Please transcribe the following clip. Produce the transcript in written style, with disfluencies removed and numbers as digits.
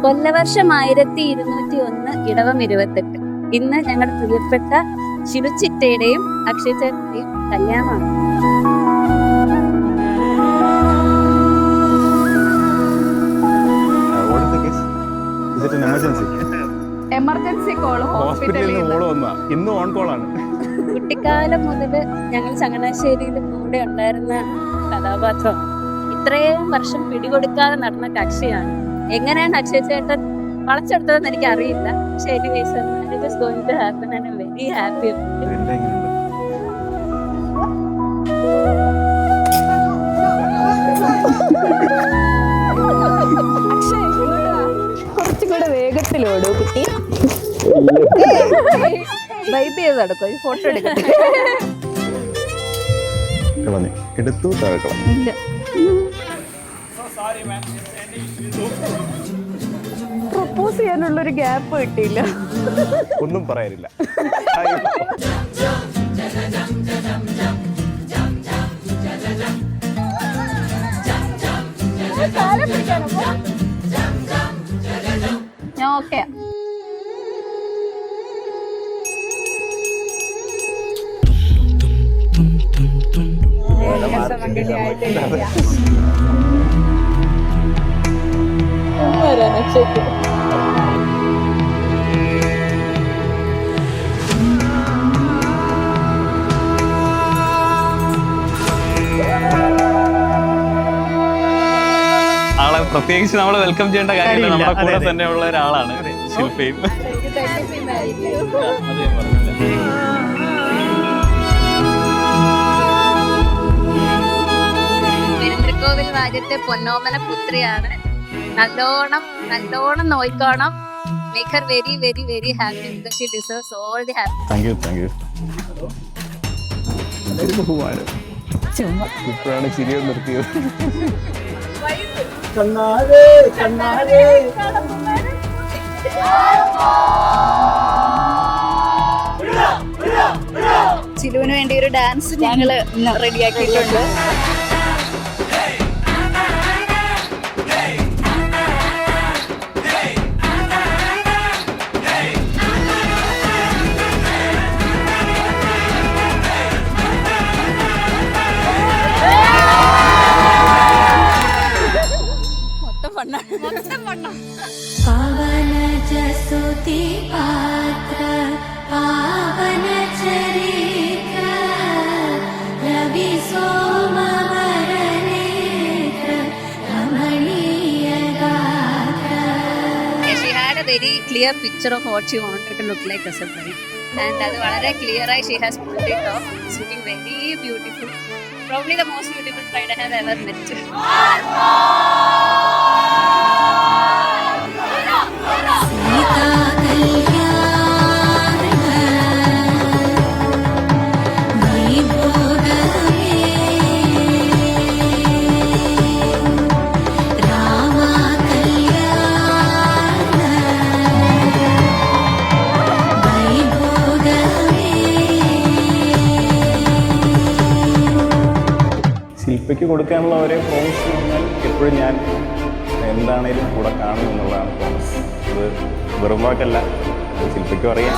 കൊല്ലവർഷം 1201 ഇടവം 28. ഇന്ന് ഞങ്ങളുടെ പ്രിയപ്പെട്ട ശിവചിറ്റയുടെയും അക്ഷയ് ചേട്ടന്റെയും കല്യാണമാണ്. എമർജൻസി കോൾ ഹോസ്പിറ്റലിൽ ഇന്ന് ഓൺ കോളാണ്. കുട്ടിക്കാലം മുതൽ ഞങ്ങൾ ചങ്ങനാശ്ശേരിയിൽ കൂടെ ഉണ്ടായിരുന്ന കഥാപാത്രം. ഇത്രയും വർഷം പിടികൊടുക്കാതെ നടന്ന കക്ഷിയാണ്. എങ്ങനെയാണ് അക്ഷയ് ചേട്ടൻ വളച്ചെടുത്തതെന്ന് എനിക്ക് അറിയില്ല. പക്ഷെ anyways it is going to happen and I am very happy. കുറച്ചുകൂടെ വേഗത്തിലോടൂ കുട്ടി. വൈബ് ചെയ്ത് നടക്കും. ഒരു ഫോട്ടോ എടുക്കട്ടെ. എടുത്തു ഇല്ല, പ്രപ്പോസ് ചെയ്യാനുള്ളൊരു ഗ്യാപ്പ് കിട്ടിയില്ല. ഒന്നും പറയാനില്ല. ഞാൻ ഓക്കെ. ആളെ പ്രത്യേകിച്ച് നമ്മൾ വെൽക്കം ചെയ്യേണ്ട കാര്യമില്ല. നമ്മുടെ കൂടെ തന്നെ ഉള്ള ഒരാളാണ് ശില്പയും. പെരുമ്പിക്കോവിൽ വാര്യത്തെ പൊന്നോമന പുത്രിയാണ്. നല്ലോണം നോയിക്കോണം. Make her very very very happy because she deserves all the happiness. Thank you. ഇപ്പോഴാണ് ചിരിയെ നിർത്തിയത്. ചിലുവിന് വേണ്ടി ഒരു ഡാൻസ് ഞങ്ങള് റെഡിയാക്കിയിട്ടുണ്ട്. पावन जसुति पात्र पावन चरित्र रवि सोमवर नेत्र रमणीय गात्र. She had a very clear picture of what she wanted to look like as a bride, and അത് വളരെ clear ആയി she has pulled it off. It's looking very beautiful. Probably the most beautiful bride I have ever met. ശില്പയ്ക്ക് കൊടുക്കാനുള്ള ഒരേ promise പറഞ്ഞാൽ എപ്പോഴും ഞാൻ എന്താണേലും കൂടെ കാണും എന്നുള്ളതാണ് പ്രോമിസ്. അത് വെറും വാക്കല്ല, ശില്പയ്ക്കും അറിയാം.